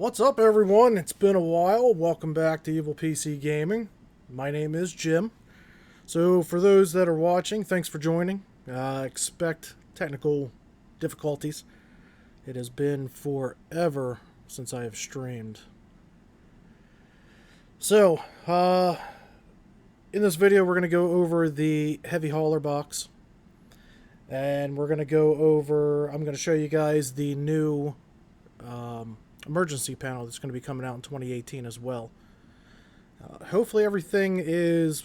What's up, everyone? It's been a while. Welcome back to Evil PC Gaming. My name is Jim. So, for those that are watching, thanks for joining. Expect technical difficulties. It has been forever since I have streamed. So, in this video, we're going to go over the heavy hauler box. And we're going to go over, I'm going to show you guys the new emergency panel that's going to be coming out in 2018 as well. Hopefully everything is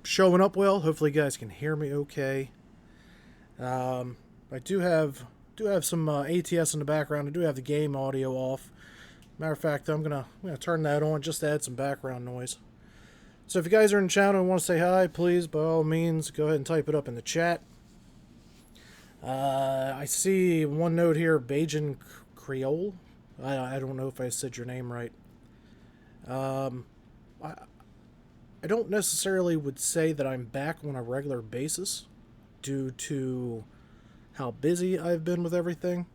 showing up well. Hopefully you guys can hear me okay. I do have some ATS in the background. I do have the game audio off. Matter of fact, I'm gonna turn that on just to add some background noise. So if you guys are in the channel and want to say hi, please, by all means, go ahead and type it up in the chat. I see one note here, Bajan Creole. I don't know if I said your name right. I don't necessarily would say that I'm back on a regular basis due to how busy I've been with everything.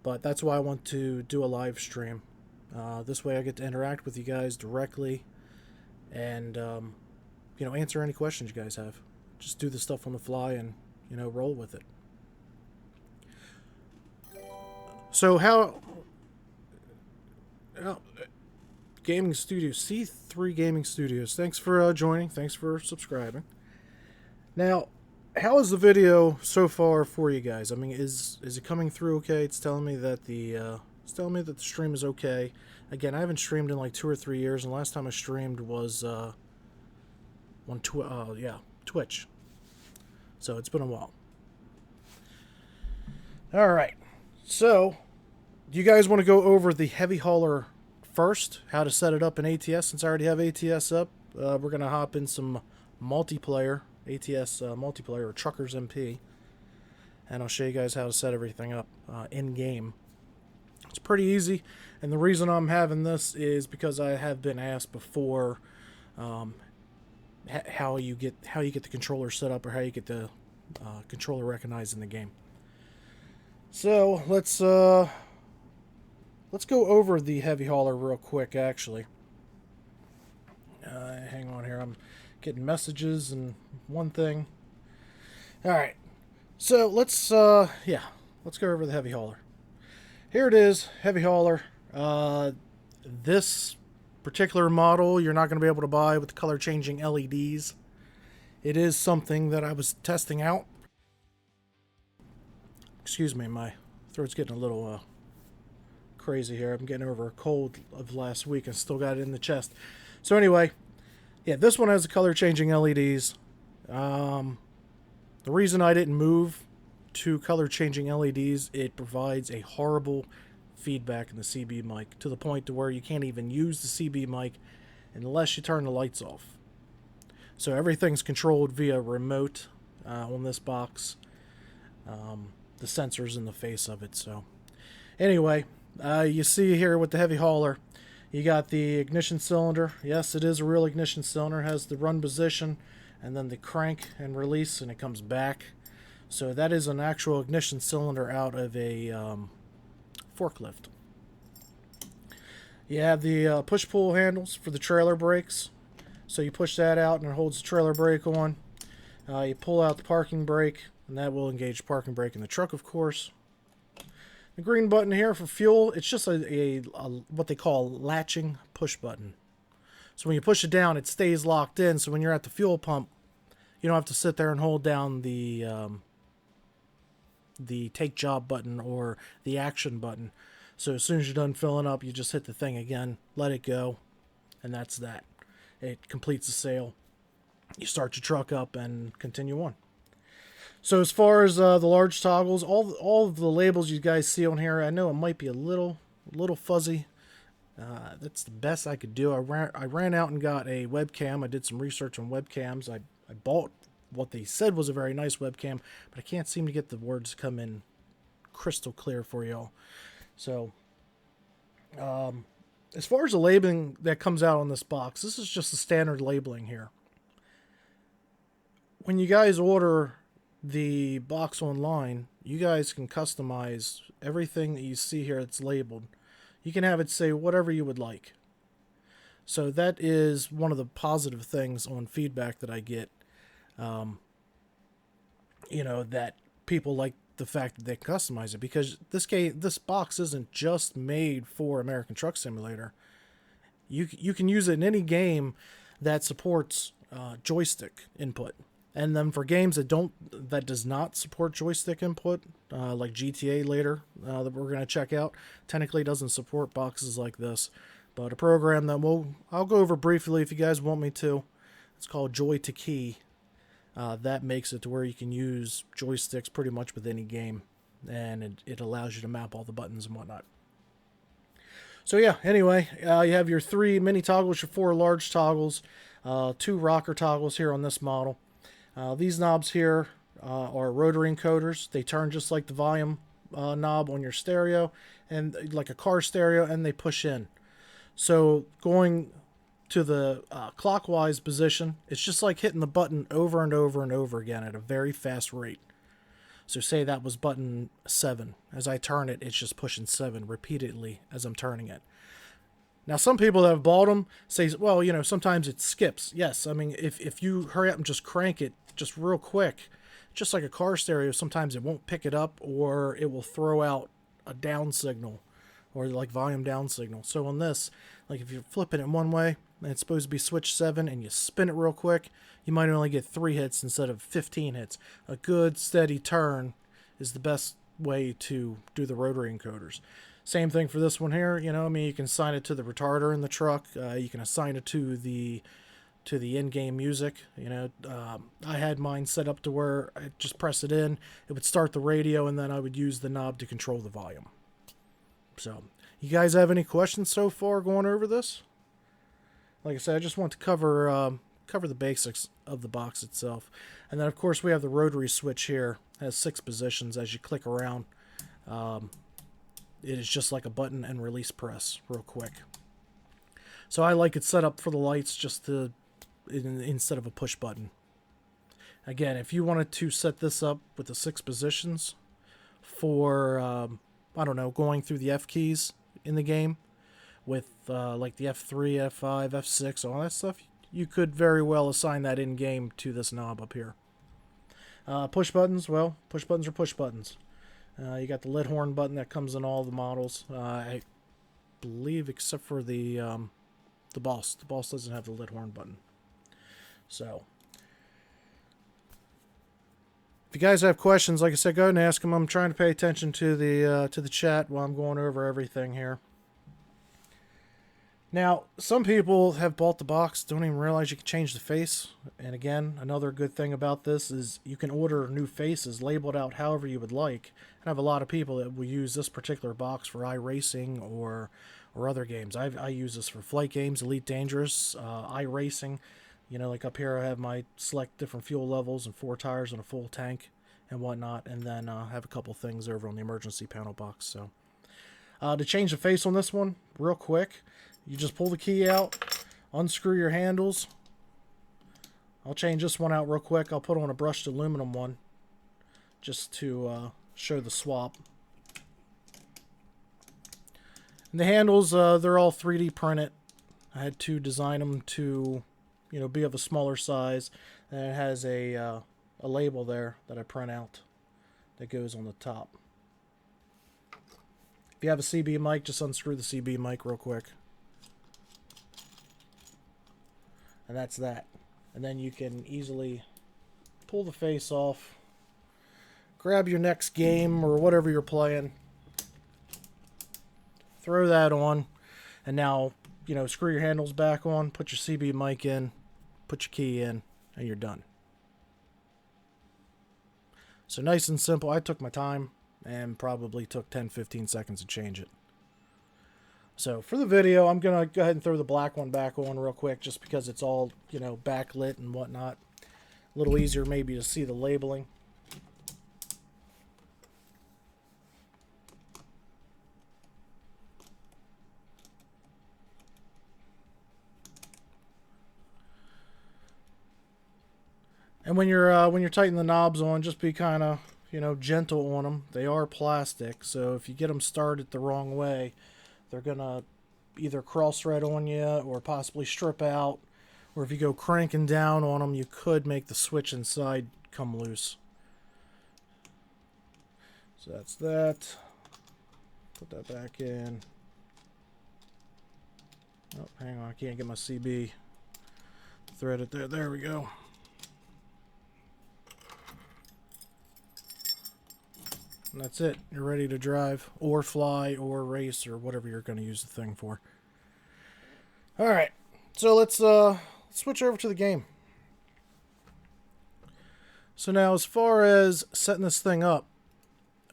But that's why I want to do a live stream. This way I get to interact with you guys directly and, answer any questions you guys have. Just do the stuff on the fly and, roll with it. So Gaming Studios, C3 Gaming Studios. Thanks for joining. Thanks for subscribing. Now, how is the video so far for you guys? I mean, is it coming through okay? It's telling me that the stream is okay. Again, I haven't streamed in like 2 or 3 years, and the last time I streamed was on Twitch. So it's been a while. All right. So, do you guys want to go over the heavy hauler first, how to set it up in ATS? Since I already have ATS up, we're going to hop in some multiplayer, ATS multiplayer, or Truckers MP, and I'll show you guys how to set everything up in-game. It's pretty easy, and the reason I'm having this is because I have been asked before how you get the controller set up or how you get the controller recognized in the game. So, let's go over the heavy hauler real quick, actually. Hang on here. I'm getting messages and one thing. Alright. So, let's go over the heavy hauler. Here it is, heavy hauler. This particular model, you're not going to be able to buy with the color-changing LEDs. It is something that I was testing out. Excuse me, my throat's getting a little crazy here. I'm getting over a cold of last week and still got it in the chest. So anyway, yeah, this one has the color changing LEDs. The reason I didn't move to color changing LEDs, it provides a horrible feedback in the CB mic to the point to where you can't even use the CB mic unless you turn the lights off. So everything's controlled via remote on this box. The sensors in the face of it. So anyway, you see here with the heavy hauler, you got the ignition cylinder. Yes, it is a real ignition cylinder. It has the run position and then the crank and release, and it comes back. So that is an actual ignition cylinder out of a forklift. You have the push-pull handles for the trailer brakes. So you push that out and it holds the trailer brake on. You pull out the parking brake, and that will engage parking brake in the truck, of course. The green button here for fuel, it's just a what they call latching push button. So when you push it down, it stays locked in. So when you're at the fuel pump, you don't have to sit there and hold down the take job button or the action button. So as soon as you're done filling up, you just hit the thing again, let it go, and that's that. It completes the sale. You start your truck up and continue on. So as far as the large toggles, all of the labels you guys see on here, I know it might be a little fuzzy. That's the best I could do. I ran out and got a webcam. I did some research on webcams. I bought what they said was a very nice webcam, but I can't seem to get the words to come in crystal clear for y'all. So as far as the labeling that comes out on this box, this is just the standard labeling here. When you guys order the box online, you guys can customize everything that you see here that's labeled. You can have it say whatever you would like. So that is one of the positive things on feedback that I get. That people like the fact that they can customize it, because this box isn't just made for American Truck Simulator. You can use it in any game that supports joystick input. And then for games that does not support joystick input, like GTA later, that we're going to check out, technically doesn't support boxes like this. But a program that I'll go over briefly if you guys want me to. It's called Joy to Key. That makes it to where you can use joysticks pretty much with any game, and it allows you to map all the buttons and whatnot. So yeah, anyway, you have your 3 mini toggles, your 4 large toggles, 2 rocker toggles here on this model. These knobs here are rotary encoders. They turn just like the volume knob on your stereo, and like a car stereo, and they push in. So going to the clockwise position, it's just like hitting the button over and over and over again at a very fast rate. So say that was button 7. As I turn it, it's just pushing 7 repeatedly as I'm turning it. Now, some people that have bought them say, well, sometimes it skips. Yes, I mean, if you hurry up and just crank it just real quick, just like a car stereo, sometimes it won't pick it up, or it will throw out a down signal, or like volume down signal. So on this, like if you're flipping it one way and it's supposed to be switch 7 and you spin it real quick, you might only get 3 hits instead of 15 hits. A good steady turn is the best way to do the rotary encoders. Same thing for this one here. You can assign it to the retarder in the truck. You can assign it to the in-game music. I had mine set up to where I just press it in, it would start the radio, and then I would use the knob to control the volume. So, you guys have any questions so far going over this? Like I said, I just want to cover the basics of the box itself. And then, of course, we have the rotary switch here. It has 6 positions as you click around. It is just like a button and release press real quick. So I like it set up for the lights just instead of a push button. Again, if you wanted to set this up with the 6 positions for... I don't know, going through the F keys in the game with like the F3, F5, F6, all that stuff, you could very well assign that in-game to this knob up here. Push buttons, well, push buttons are push buttons. You got the lid horn button that comes in all the models. I believe except for the Boss. The Boss doesn't have the lid horn button. So... if you guys have questions, like I said, go ahead and ask them. I'm trying to pay attention to the chat while I'm going over everything here. Now, some people have bought the box, don't even realize you can change the face. And again, another good thing about this is you can order new faces labeled out however you would like. And I have a lot of people that will use this particular box for iRacing or other games. I use this for flight games, Elite Dangerous, iRacing. Like up here I have my select different fuel levels and 4 tires and a full tank and whatnot. And then I have a couple things over on the emergency panel box. So to change the face on this one, real quick, you just pull the key out, unscrew your handles. I'll change this one out real quick. I'll put on a brushed aluminum one just to show the swap. And the handles, they're all 3D printed. I had to design them to... be of a smaller size, and it has a label there that I print out that goes on the top. If you have a CB mic, just unscrew the CB mic real quick. And that's that. And then you can easily pull the face off, grab your next game or whatever you're playing, throw that on, and now, screw your handles back on, put your CB mic in, put your key in, and you're done. So nice and simple. I took my time and probably took 10-15 seconds to change it. So for the video, I'm going to go ahead and throw the black one back on real quick just because it's all, backlit and whatnot. A little easier maybe to see the labeling. And when you're tightening the knobs on, just be kind of, gentle on them. They are plastic, so if you get them started the wrong way, they're gonna either cross-thread on you or possibly strip out. Or if you go cranking down on them, you could make the switch inside come loose. So that's that. Put that back in. Oh, hang on, I can't get my CB threaded there. There we go. And that's it. You're ready to drive or fly or race or whatever you're going to use the thing for. All right. So let's switch over to the game. So now as far as setting this thing up,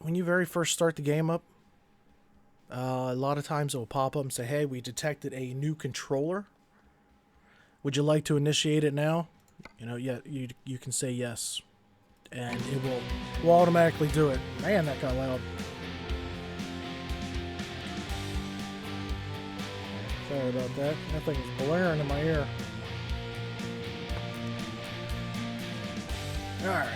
when you very first start the game up, a lot of times it will pop up and say, hey, we detected a new controller. Would you like to initiate it now? You know, yeah, you can say yes. And it will automatically do it. Man, that got loud. Sorry about that. That thing is blaring in my ear. Alright.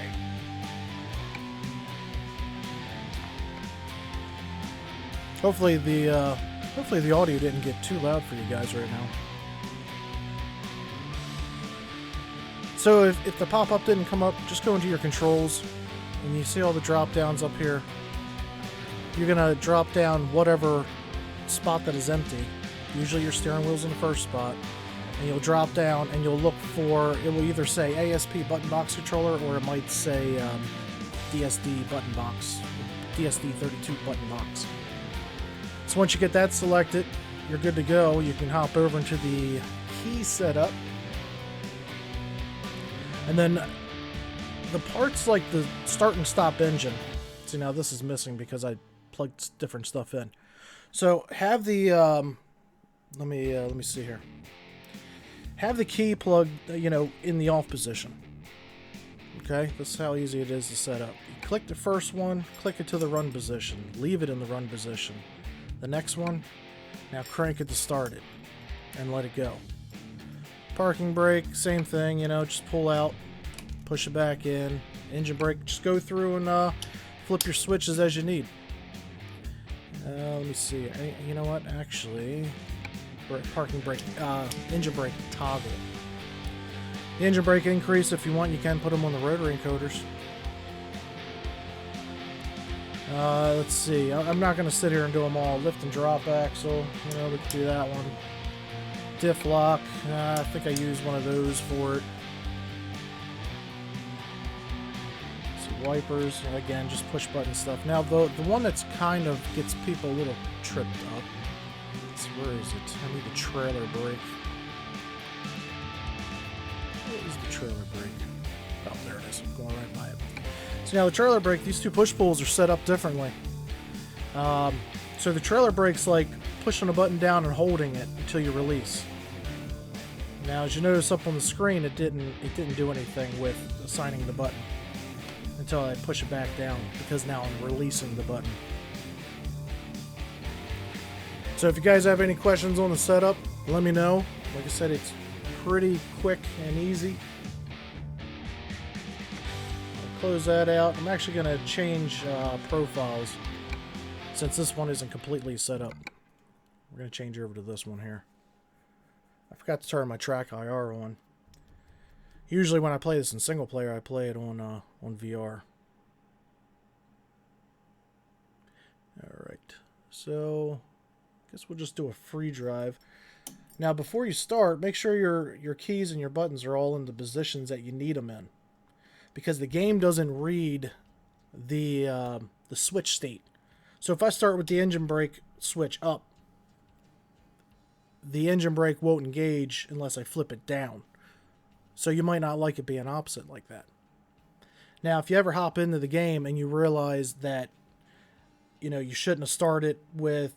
Hopefully the audio didn't get too loud for you guys right now. So if the pop-up didn't come up, just go into your controls, and you see all the drop-downs up here. You're going to drop down whatever spot that is empty. Usually your steering wheel's in the first spot. And you'll drop down, and you'll look for, it will either say A.S.P button box controller, or it might say DSD button box, DSD32 button box. So once you get that selected, you're good to go. You can hop over into the key setup. And then the parts like the start and stop engine. See, now this is missing because I plugged different stuff in. So have the let me see here. Have the key plugged, in the off position. Okay, this is how easy it is to set up. You click the first one, click it to the run position, leave it in the run position. The next one, now crank it to start it, and let it go. Parking brake, same thing, just pull out, push it back in. Engine brake, just go through and flip your switches as you need. Let me see. You know what? Actually, parking brake, engine brake toggle. The engine brake increase, if you want, you can put them on the rotary encoders. Let's see. I'm not going to sit here and do them all. Lift and drop axle, we can do that one. Diff lock, I think I used one of those for it. See, wipers, again, just push button stuff. Now the one that's kind of gets people a little tripped up. Where is it? I need the trailer brake. Where is the trailer brake? Oh, there it is. I'm going right by it. So now the trailer brake, these two push pulls are set up differently. So the trailer brake's like pushing a button down and holding it until you release. Now, as you notice up on the screen, it didn't do anything with assigning the button until I push it back down, because now I'm releasing the button. So if you guys have any questions on the setup, let me know. Like I said, it's pretty quick and easy. I'll close that out. I'm actually going to change profiles since this one isn't completely set up. We're going to change over to this one here. I forgot to turn my track IR on. Usually when I play this in single player, I play it on VR. Alright, so I guess we'll just do a free drive. Now before you start, make sure your keys and your buttons are all in the positions that you need them in. Because the game doesn't read the switch state. So if I start with the engine brake switch up, the engine brake won't engage unless I flip it down. So you might not like it being opposite like that. Now, if you ever hop into the game and you realize that, you shouldn't have started with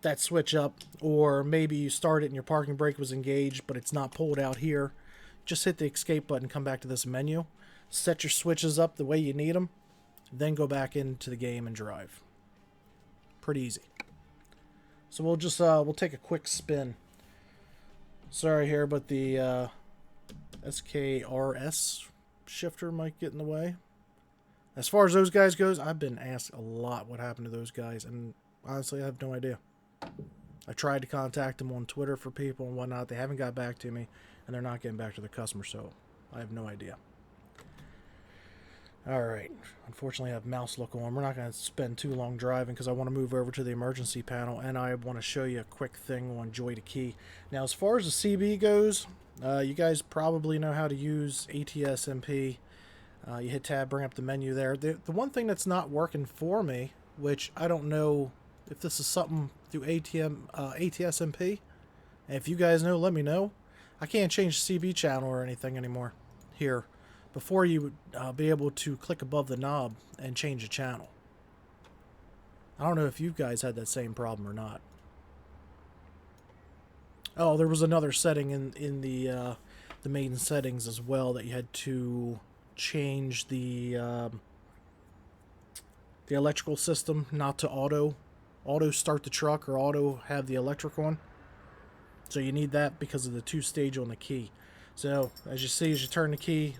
that switch up, or maybe you started and your parking brake was engaged, but it's not pulled out here, just hit the escape button, come back to this menu, set your switches up the way you need them, then go back into the game and drive. Pretty easy. So we'll just we'll take a quick spin. Sorry here, but the SKRS shifter might get in the way. As far as those guys goes, I've been asked a lot what happened to those guys, and honestly, I have no idea. I tried to contact them on Twitter for people and whatnot. They haven't got back to me, and they're not getting back to the customer, so I have no idea. Alright, unfortunately I have mouse look on. We're not going to spend too long driving because I want to move over to the emergency panel, and I want to show you a quick thing on Joy to Key. Now, as far as the CB goes, you guys probably know how to use A.S.P. You hit tab, bring up the menu there. The one thing that's not working for me, which I don't know if this is something through A.S.P. If you guys know, let me know. I can't change the CB channel or anything anymore here. Before, you would be able to click above the knob and change the channel. I don't know if you guys had that same problem or not. Oh, there was another setting in the main settings as well that you had to change the electrical system not to auto start the truck or auto have the electric on. So you need that because of the 2-stage on the key. So as you see, as you turn the key,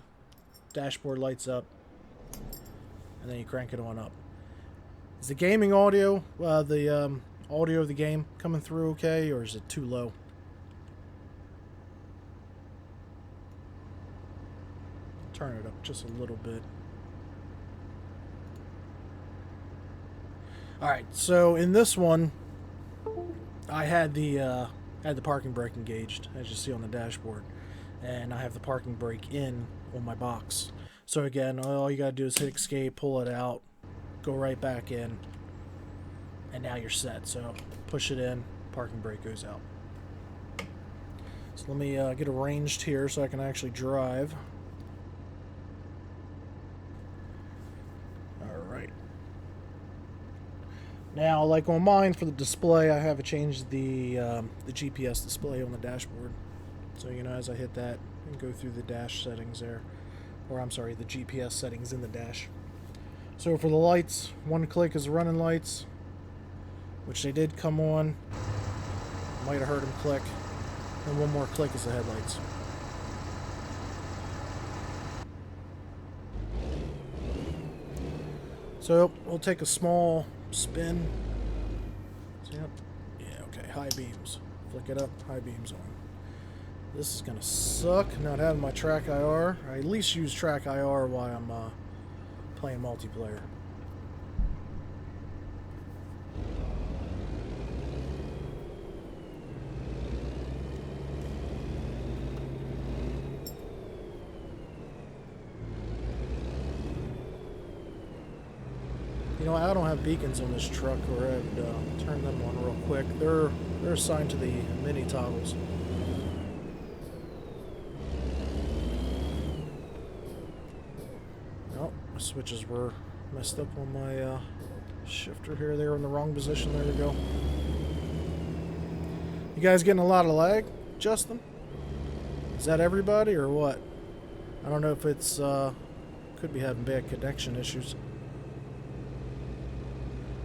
dashboard lights up, and then you crank it on up. Is the gaming audio, the audio of the game coming through okay, or is it too low? Turn it up just a little bit. Alright, so in this one, I had the parking brake engaged, as you see on the dashboard, and I have the parking brake in on my box. So again, all you gotta do is hit escape, pull it out, go right back in, and now you're set. So push it in, parking brake goes out. So let me get arranged here so I can actually drive. Alright. Now, like on mine, for the display, I have changed the GPS display on the dashboard. So, you know, as I hit that and go through the dash settings there, or I'm sorry, the GPS settings in the dash. So for the lights, one click is the running lights, which they did come on. Might have heard them click. And one more click is the headlights. So we'll take a small spin. So, yep. Yeah, okay, high beams. Flick it up, high beams on. This is going to suck, not having my track IR. I at least use track IR while I'm playing multiplayer. You know, I don't have beacons on this truck, or I'd turn them on real quick. They're assigned to the mini toggles. My switches were messed up on my shifter here. They were in the wrong position. There we go. You guys getting a lot of lag, Justin? Is that everybody or what? I don't know if it's could be having bad connection issues.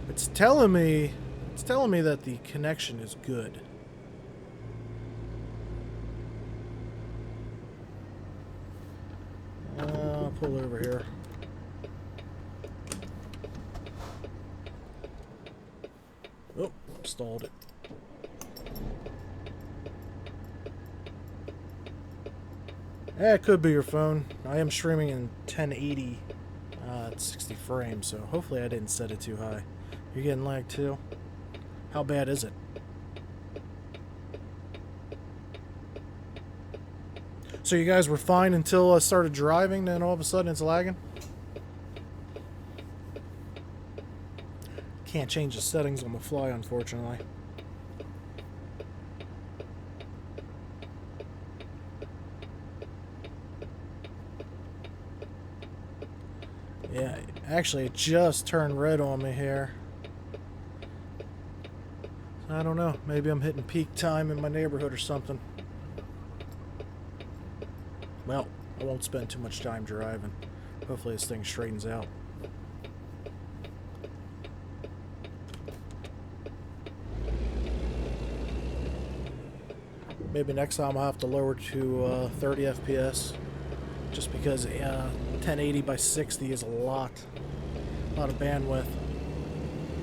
It's telling me that the connection is good. I'll pull over here. Oh, stalled it. Yeah, it could be your phone. I am streaming in 1080 at 60 frames, so hopefully I didn't set it too high. You're getting lag too? How bad is it? So you guys were fine until I started driving, then all of a sudden it's lagging? Can't change the settings on the fly, unfortunately. Yeah, actually it just turned red on me here. I don't know, maybe I'm hitting peak time in my neighborhood or something. Well, I won't spend too much time driving. Hopefully this thing straightens out. Maybe next time I'll have to lower to 30 FPS. Just because 1080 by 60 is a lot of bandwidth.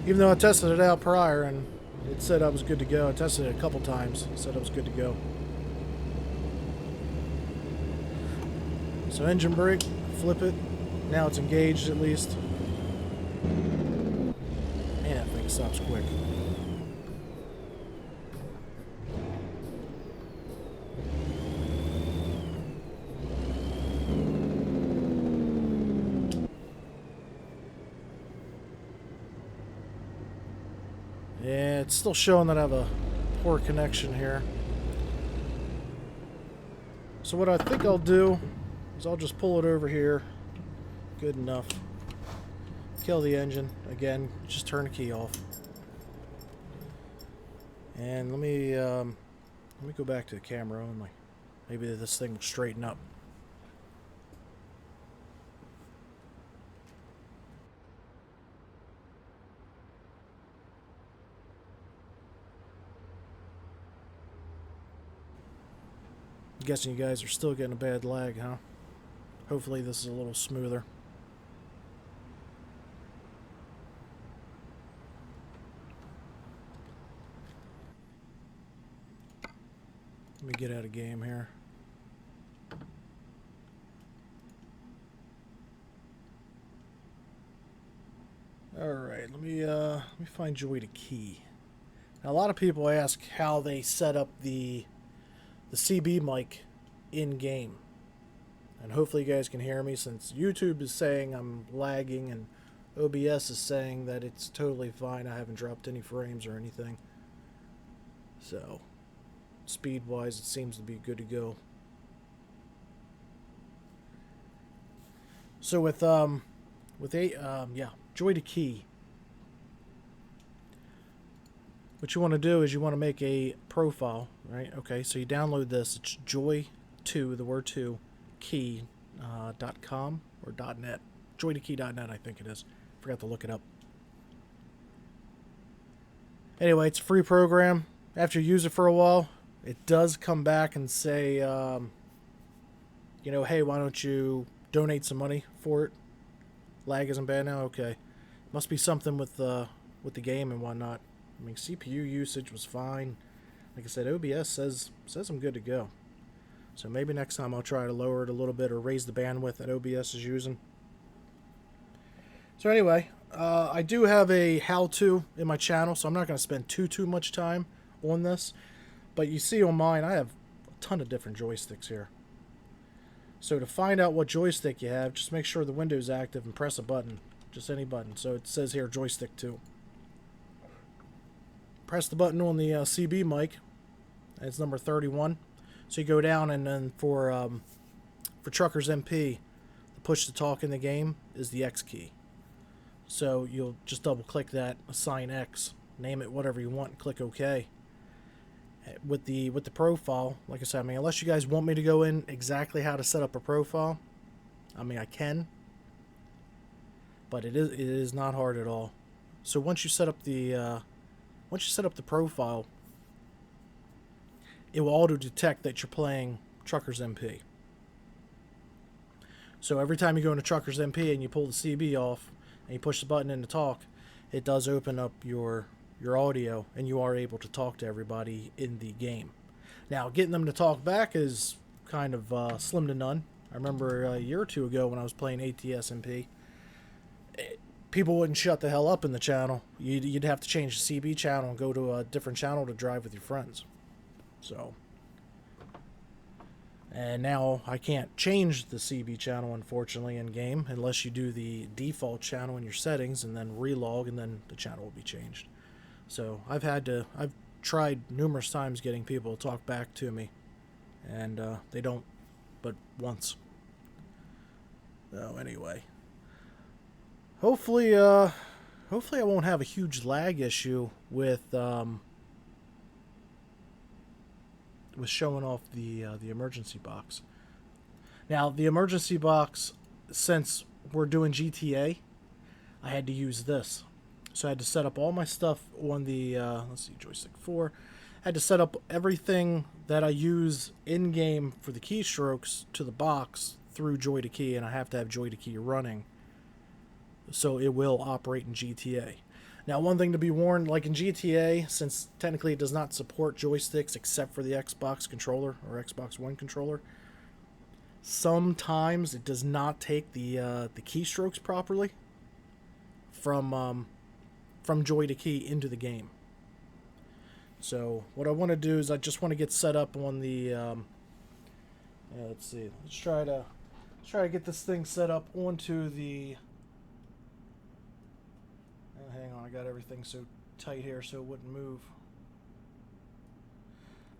Even though I tested it out prior and It said I was good to go. I tested it a couple times. It said I was good to go. So engine brake, flip it. Now it's engaged at least. Man, that thing stops quick. Yeah, it's still showing that I have a poor connection here. So what I think I'll do is I'll just pull it over here. Good enough. Kill the engine. Again, just turn the key off. And let me go back to the camera only. Maybe this thing will straighten up. I'm guessing you guys are still getting a bad lag, huh? Hopefully this is a little smoother. Let me get out of game here. Alright, let me find Joy to Key. Now a lot of people ask how they set up the CB mic in game. And hopefully you guys can hear me, since YouTube is saying I'm lagging and OBS is saying that it's totally fine. I haven't dropped any frames or anything. So, speed-wise, it seems to be good to go. So with Joy to Key, what you want to do is you want to make a profile, right? Okay, so you download this. It's joy2, the word 2, key.com or .net. Joy2key.net, I think it is. Forgot to look it up. Anyway, it's a free program. After you use it for a while, it does come back and say, you know, hey, why don't you donate some money for it? Lag isn't bad now? Okay. Must be something with the game and whatnot. I mean, CPU usage was fine. Like I said, OBS says I'm good to go. So maybe next time I'll try to lower it a little bit or raise the bandwidth that OBS is using. So anyway, I do have a how-to in my channel, so I'm not going to spend too much time on this. But you see on mine, I have a ton of different joysticks here. So to find out what joystick you have, just make sure the window's active and press a button. Just any button. So it says here joystick 2. Press the button on the CB mic. It's number 31. So you go down, and then for Truckers MP, the push to talk in the game is the X key. So you'll just double click that, assign X, name it whatever you want, and click OK. With the profile, like I said, I mean, unless you guys want me to go in exactly how to set up a profile, I mean, I can, but it is not hard at all. So once you set up the profile, it will auto detect that you're playing Truckers MP. So every time you go into Truckers MP and you pull the CB off and you push the button in to talk, it does open up your audio, and you are able to talk to everybody in the game. Now, getting them to talk back is kind of slim to none. I remember a year or two ago when I was playing A.S.P, people wouldn't shut the hell up in the channel. You'd have to change the CB channel and go to a different channel to drive with your friends. So, and now I can't change the CB channel, unfortunately, in game unless you do the default channel in your settings and then relog, and then the channel will be changed. So I've tried numerous times getting people to talk back to me, and they don't, but once. So anyway, hopefully I won't have a huge lag issue with showing off the emergency box. Now the emergency box, since we're doing GTA, I had to use this. So I had to set up all my stuff on the, let's see, joystick 4. I had to set up everything that I use in-game for the keystrokes to the box through Joy to Key, and I have to have Joy to Key running so it will operate in GTA. Now, one thing to be warned, like in GTA, since technically it does not support joysticks except for the Xbox controller or Xbox One controller, sometimes it does not take the keystrokes properly from joy to key into the game. So what I want to do is I just want to get set up on the let's see, let's try to get this thing set up onto the hang on, I got everything so tight here so it wouldn't move.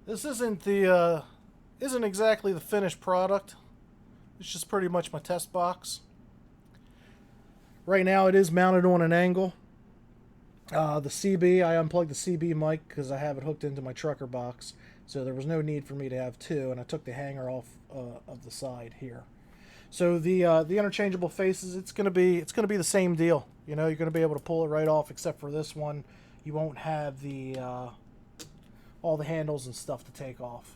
This isn't exactly the finished product. It's just pretty much my test box. Right now it is mounted on an angle. The CB, I unplugged the CB mic because I have it hooked into my trucker box, so there was no need for me to have two, and I took the hanger off of the side here. So the interchangeable faces, it's gonna be the same deal. You know, you're gonna be able to pull it right off, except for this one, you won't have the all the handles and stuff to take off.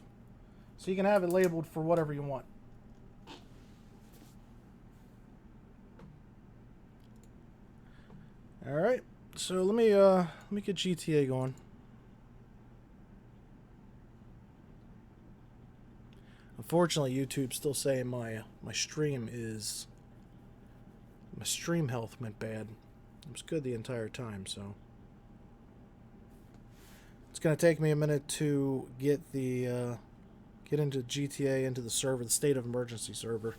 So you can have it labeled for whatever you want. All right. So let me get GTA going. Unfortunately, YouTube's still saying my stream health went bad. It was good the entire time, so it's gonna take me a minute to get into GTA, into the server, the state of emergency server.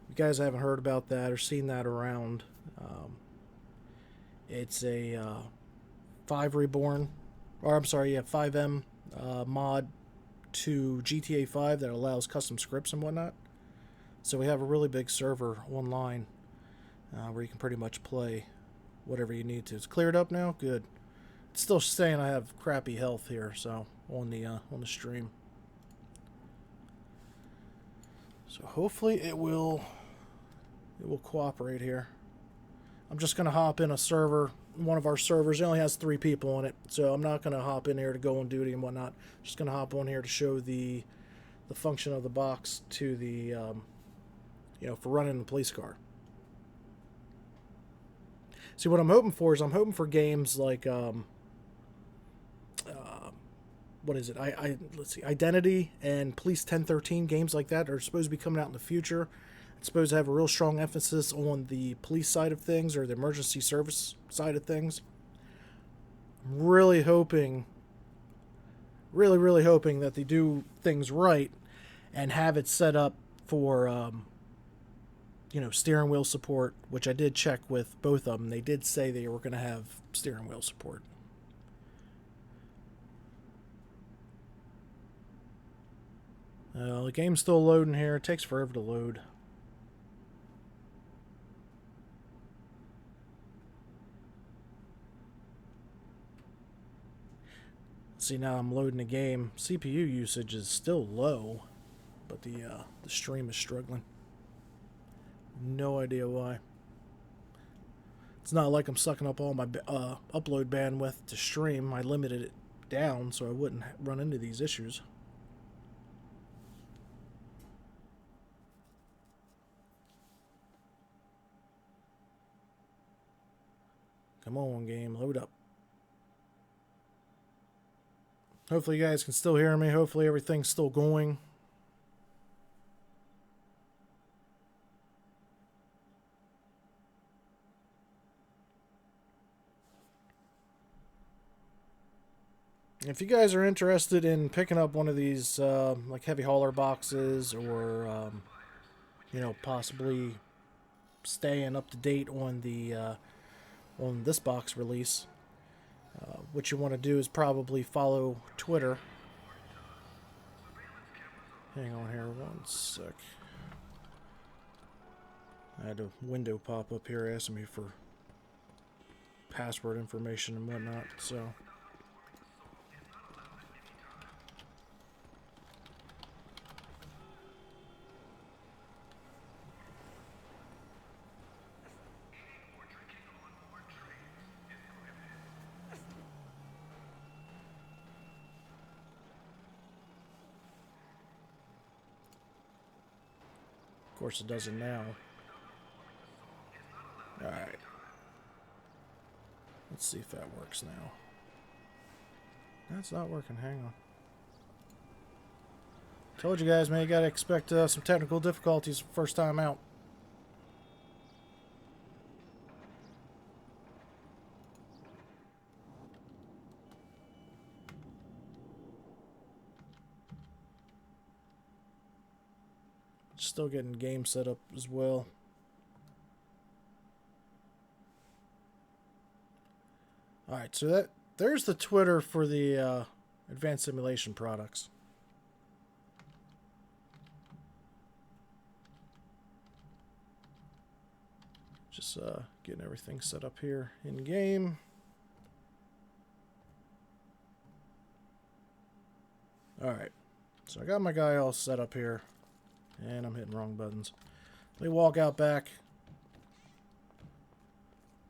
If you guys haven't heard about that or seen that around, it's a 5M mod to GTA 5 that allows custom scripts and whatnot. So we have a really big server online where you can pretty much play whatever you need to. It's cleared up now? Good. It's still saying I have crappy health here, so on the stream. So hopefully it will cooperate here. I'm just gonna hop in a server, one of our servers. It only has 3 people on it, so I'm not gonna hop in here to go on duty and whatnot. Just gonna hop on here to show the function of the box to the for running the police car. See, what I'm hoping for is games like what is it? Let's see, Identity and Police 1013, games like that are supposed to be coming out in the future. It's supposed to have a real strong emphasis on the police side of things or the emergency service side of things. I'm really hoping that they do things right and have it set up for steering wheel support, which I did check with both of them. They did say they were going to have steering wheel support. The game's still loading here. It takes forever to load. See, now I'm loading the game. CPU usage is still low, but the stream is struggling. No idea why. It's not like I'm sucking up all my upload bandwidth to stream. I limited it down so I wouldn't run into these issues. Come on, game, load up. Hopefully you guys can still hear me. Hopefully everything's still going. If you guys are interested in picking up one of these like heavy hauler boxes or possibly staying up to date on the on this box release, what you want to do is probably follow Twitter. Hang on here one sec. I had a window pop up here asking me for password information and whatnot, so of course it doesn't now. Alright. Let's see if that works now. That's not working. Hang on. Told you guys, man, you gotta expect some technical difficulties first time out. Still getting game set up as well. Alright, so there's the Twitter for the advanced simulation products. Just getting everything set up here in game. Alright, so I got my guy all set up here, and I'm hitting wrong buttons. Let me walk out back,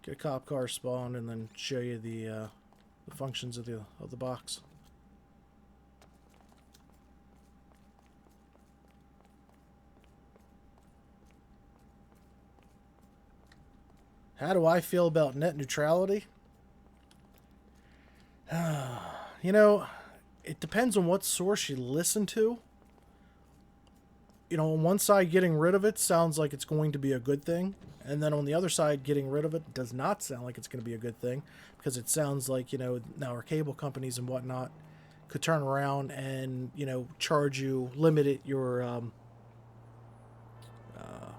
get a cop car spawned, and then show you the functions of the box. How do I feel about net neutrality? You know, it depends on what source you listen to. You know, on one side, getting rid of it sounds like it's going to be a good thing. And then on the other side, getting rid of it does not sound like it's going to be a good thing. Because it sounds like, you know, now our cable companies and whatnot could turn around and, you know, charge you, limit your,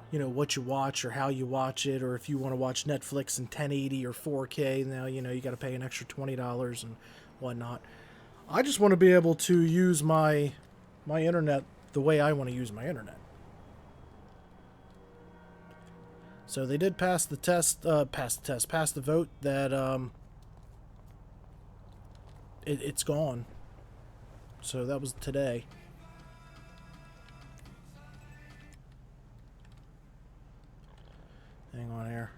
you know, what you watch or how you watch it. Or if you want to watch Netflix in 1080 or 4K, now, you know, you got to pay an extra $20 and whatnot. I just want to be able to use my internet the way I want to use my internet. So they did pass the vote that it's gone. So that was today. Hang on here.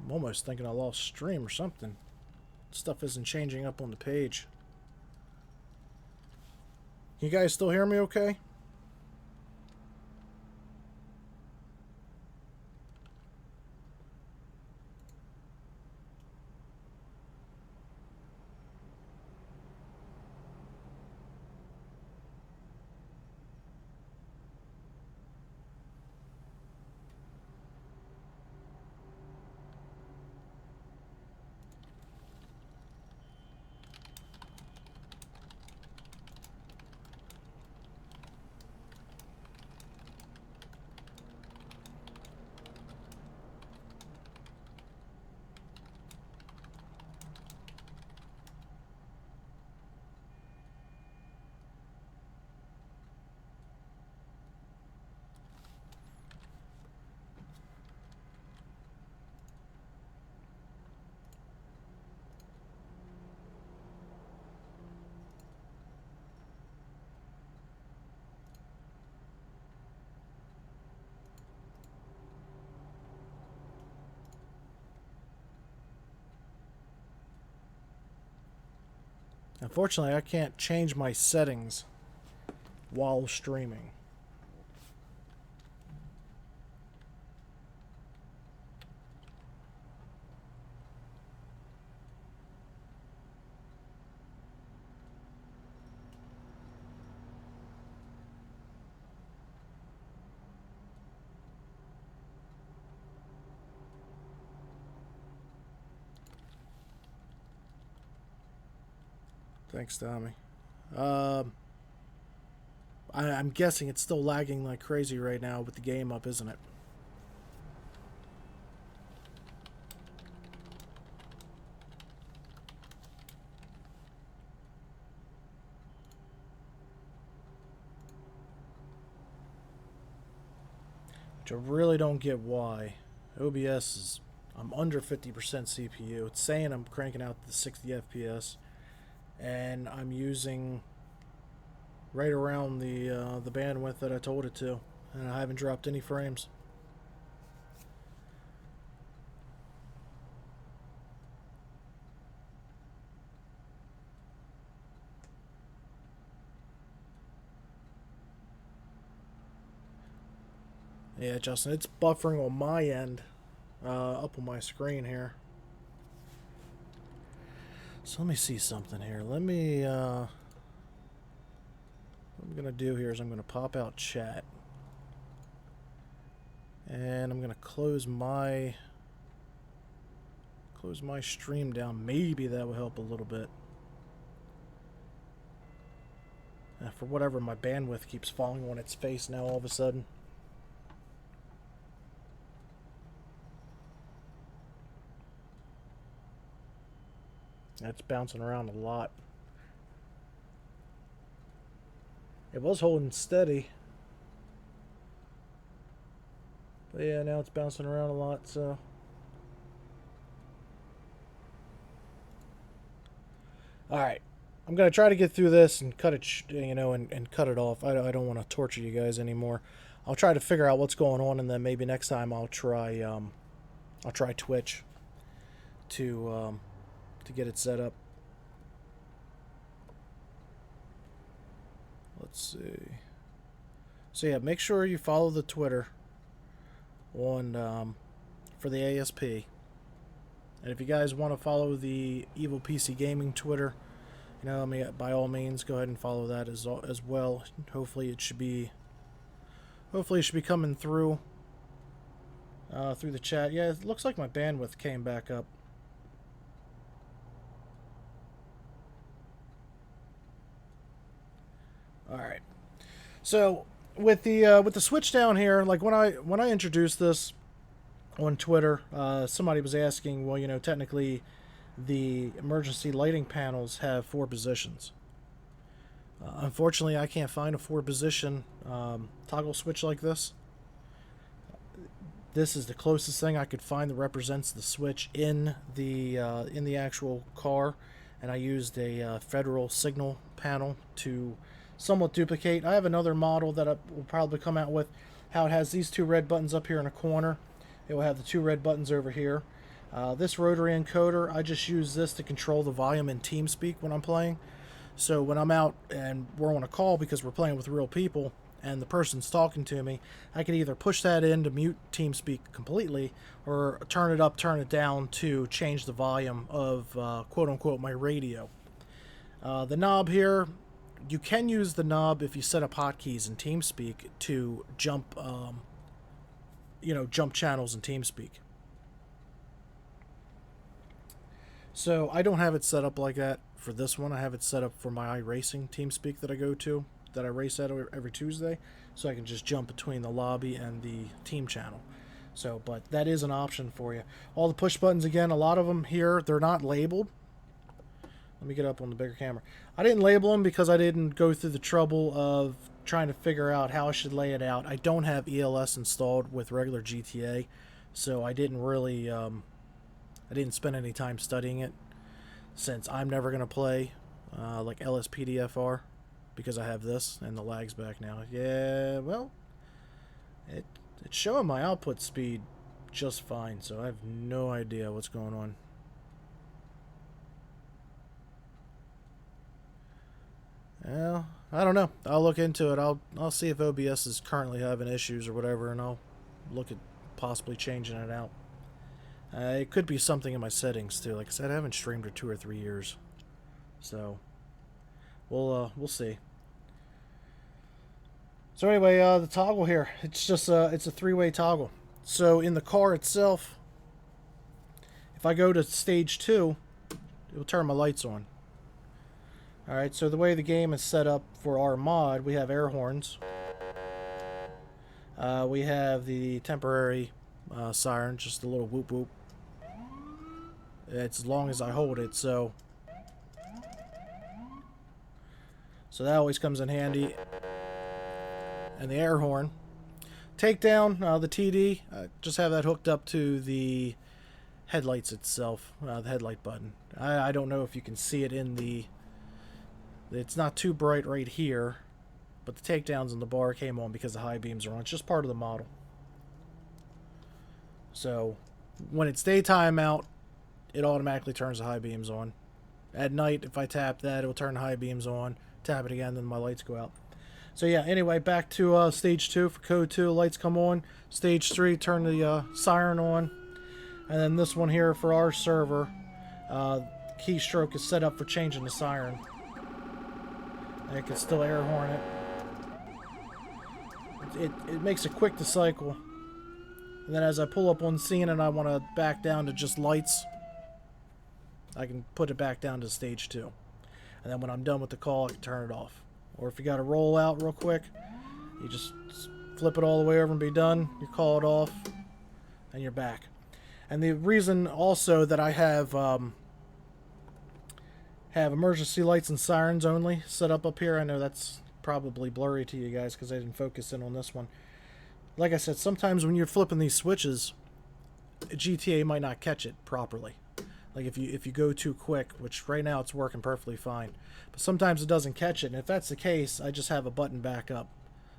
I'm almost thinking I lost stream or something. Stuff isn't changing up on the page. Can you guys still hear me okay? Unfortunately, I can't change my settings while streaming. Thanks, Tommy. I'm guessing it's still lagging like crazy right now with the game up, isn't it? Which I really don't get why. OBS is... I'm under 50% CPU. It's saying I'm cranking out the 60 FPS. And I'm using right around the bandwidth that I told it to, and I haven't dropped any frames. Yeah, Justin, it's buffering on my end, up on my screen here. So let me see something here. Let me, what I'm going to do here is I'm going to pop out chat. And I'm going to close my stream down. Maybe that will help a little bit. For whatever, my bandwidth keeps falling on its face now all of a sudden. That's bouncing around a lot. It was holding steady. But yeah, now it's bouncing around a lot, so. Alright. I'm going to try to get through this and cut it, and cut it off. I don't want to torture you guys anymore. I'll try to figure out what's going on, and then maybe next time I'll try Twitch to get it set up. Let's see. So yeah, make sure you follow the Twitter on for the A.S.P. And if you guys want to follow the Evil PC Gaming Twitter, by all means, go ahead and follow that as well. Hopefully it should be coming through the chat. Yeah, it looks like my bandwidth came back up. All right. So with the Switch down here, like when I introduced this on Twitter, somebody was asking, well, technically the emergency lighting panels have 4 positions. Unfortunately, I can't find a 4-position toggle switch like this. This is the closest thing I could find that represents the switch in the actual car, and I used a Federal Signal panel to somewhat duplicate. I have another model that I will probably come out with, how it has these 2 red buttons up here in the corner. It will have the 2 red buttons over here. This rotary encoder, I just use this to control the volume in TeamSpeak when I'm playing. So when I'm out and we're on a call because we're playing with real people and the person's talking to me, I can either push that in to mute TeamSpeak completely or turn it up, turn it down to change the volume of quote-unquote my radio. The knob here, you can use the knob if you set up hotkeys in TeamSpeak to jump, jump channels in TeamSpeak. So I don't have it set up like that for this one. I have it set up for my iRacing TeamSpeak that I go to, that I race at every Tuesday, so I can just jump between the lobby and the team channel. So, but that is an option for you. All the push buttons, again, a lot of them here, they're not labeled. Let me get up on the bigger camera. I didn't label them because I didn't go through the trouble of trying to figure out how I should lay it out. I don't have ELS installed with regular GTA, so I didn't really... I didn't spend any time studying it, since I'm never going to play like LSPDFR because I have this and the lag's back now. Yeah, well, it's showing my output speed just fine, so I have no idea what's going on. Well, I don't know. I'll look into it. I'll see if OBS is currently having issues or whatever, and I'll look at possibly changing it out. It could be something in my settings too. Like I said, I haven't streamed for 2 or 3 years, so we'll see. So anyway, the toggle here, it's just it's a 3-way toggle. So in the car itself, if I go to stage 2, it'll turn my lights on. All right. So the way the game is set up for our mod, we have air horns. We have the temporary siren, just a little whoop whoop. It's as long as I hold it, so that always comes in handy. And the air horn. Takedown, the TD, just have that hooked up to the headlights itself, the headlight button. I don't know if you can see it in the... It's not too bright right here, but the takedowns in the bar came on because the high beams are on. It's just part of the model. So when it's daytime out, it automatically turns the high beams on. At night, if I tap that, it will turn the high beams on. Tap it again, then my lights go out. So yeah, anyway, back to stage 2 for code 2. Lights come on. Stage 3, turn the siren on. And then this one here for our server, keystroke is set up for changing the siren. I can still air horn it. It makes it quick to cycle. And then as I pull up on scene and I want to back down to just lights, I can put it back down to stage 2. And then when I'm done with the call, I can turn it off. Or if you got to roll out real quick, you just flip it all the way over and be done. You call it off, and you're back. And the reason also that I have emergency lights and sirens only set up here, I know that's probably blurry to you guys because I didn't focus in on this one. Like I said, sometimes when you're flipping these switches, GTA might not catch it properly. Like if you go too quick, which right now it's working perfectly fine, but sometimes it doesn't catch it. And if that's the case, I just have a button back up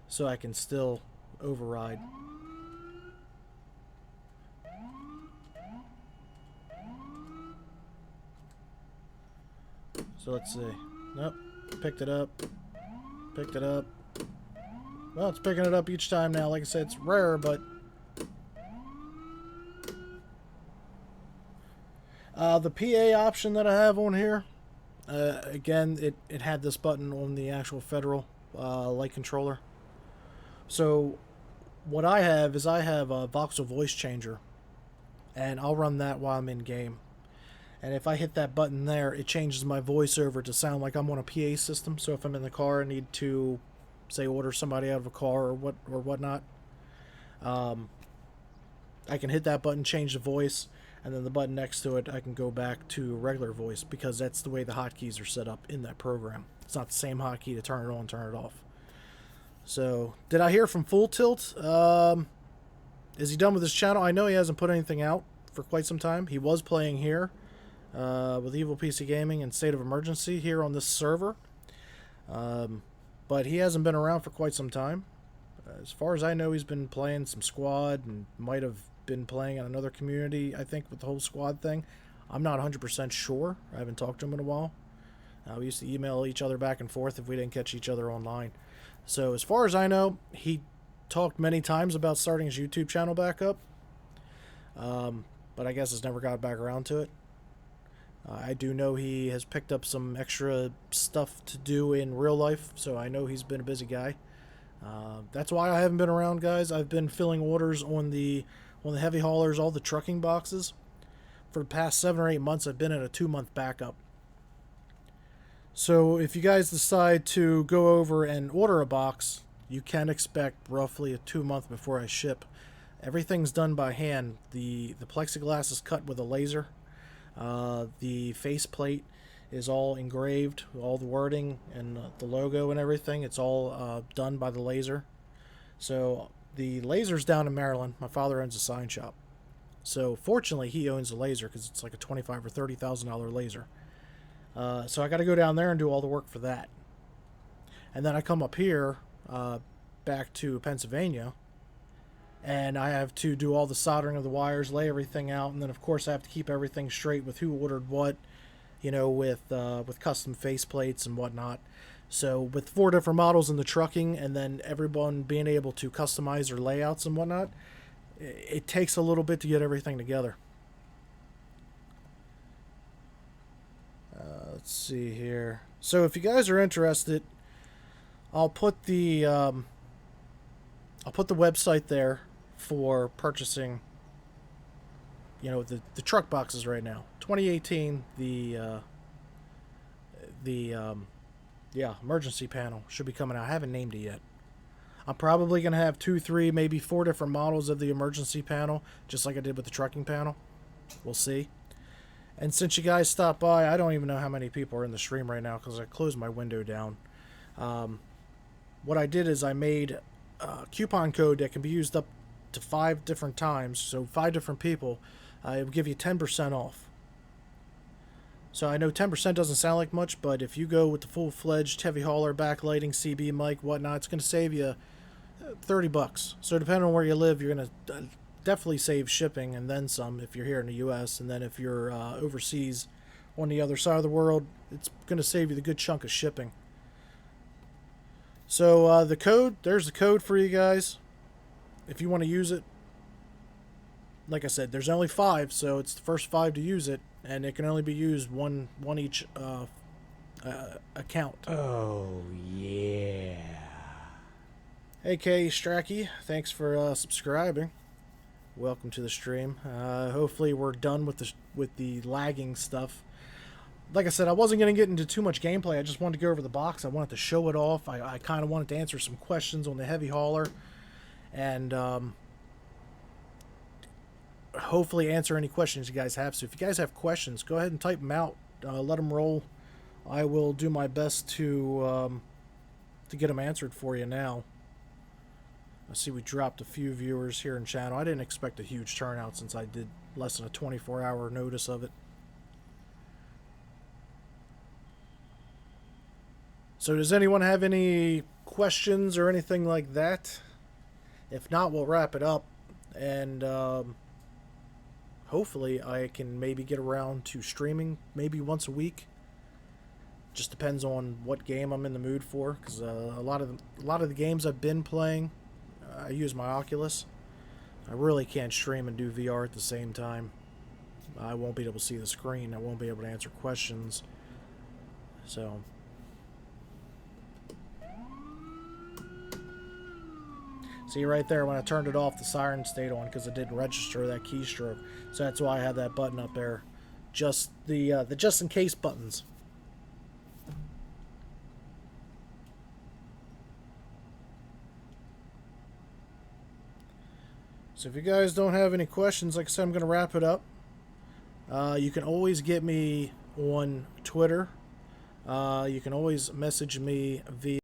so I can still override. So let's see. Nope. Picked it up. Picked it up. Well, it's picking it up each time now. Like I said, it's rare, but the PA option that I have on here, again, it had this button on the actual federal light controller. So what I have is I have a voxel voice changer, and I'll run that while I'm in game. And if I hit that button there, it changes my voiceover to sound like I'm on a PA system. So if I'm in the car and need to, say, order somebody out of a car or whatnot, I can hit that button, change the voice, and then the button next to it, I can go back to regular voice because that's the way the hotkeys are set up in that program. It's not the same hotkey to turn it on, turn it off. So, did I hear from Full Tilt? Is he done with his channel? I know he hasn't put anything out for quite some time. He was playing here with Evil PC Gaming and State of Emergency here on this server. But he hasn't been around for quite some time. As far as I know, he's been playing some squad and might have been playing in another community, I think, with the whole squad thing. I'm not 100% sure. I haven't talked to him in a while. We used to email each other back and forth if we didn't catch each other online. So as far as I know, he talked many times about starting his YouTube channel back up. But I guess has never got back around to it. I do know he has picked up some extra stuff to do in real life, so I know he's been a busy guy. That's why I haven't been around, guys. I've been filling orders on the heavy haulers, all the trucking boxes. For the past 7 or 8 months, I've been in a 2-month backup. So if you guys decide to go over and order a box, you can expect roughly a 2-month before I ship. Everything's done by hand. The plexiglass is cut with a laser. The faceplate is all engraved, all the wording and the logo and everything. It's all done by the laser. So the laser's down in Maryland. My father owns a sign shop. So fortunately, he owns a laser because it's like a $25,000 or $30,000 laser. So I got to go down there and do all the work for that. And then I come up here back to Pennsylvania, and I have to do all the soldering of the wires, lay everything out, and then of course I have to keep everything straight with who ordered what, you know, with custom faceplates and whatnot. So with 4 different models in the trucking, and then everyone being able to customize their layouts and whatnot, it takes a little bit to get everything together. Let's see here. So if you guys are interested, I'll put the website there for purchasing, you know, the truck boxes right now. 2018, the emergency panel should be coming out. I haven't named it yet. I'm probably going to have 2, 3, maybe 4 different models of the emergency panel, just like I did with the trucking panel. We'll see. And since you guys stopped by, I don't even know how many people are in the stream right now because I closed my window down. What I did is I made a coupon code that can be used up to 5 different times. So 5 different people, it will give you 10% off. So I know 10% doesn't sound like much, but if you go with the full-fledged heavy hauler, backlighting, CB mic, whatnot, it's going to save you $30. So depending on where you live, you're going to definitely save shipping and then some if you're here in the U.S. And then if you're overseas on the other side of the world, it's going to save you the good chunk of shipping. So the code, there's the code for you guys if you want to use it. Like I said, there's only 5, so it's the first 5 to use it. and it can only be used one each account. Oh, yeah. Hey, K. Stracky, thanks for subscribing. Welcome to the stream. Hopefully we're done with the lagging stuff. Like I said, I wasn't going to get into too much gameplay. I just wanted to go over the box. I wanted to show it off. I kind of wanted to answer some questions on the heavy hauler. And hopefully answer any questions you guys have. So if you guys have questions, go ahead and type them out. Let them roll. I will do my best to get them answered for you now. I see we dropped a few viewers here in channel. I didn't expect a huge turnout since I did less than a 24-hour notice of it. So does anyone have any questions or anything like that? If not, we'll wrap it up. And hopefully I can maybe get around to streaming maybe once a week. Just depends on what game I'm in the mood for, because a lot of the games I've been playing, I use my Oculus. I really can't stream and do VR at the same time. I won't be able to see the screen. I won't be able to answer questions. So see right there, when I turned it off, the siren stayed on because it didn't register that keystroke. So that's why I have that button up there. Just the just in case buttons. So if you guys don't have any questions, like I said, I'm going to wrap it up. You can always get me on Twitter. You can always message me via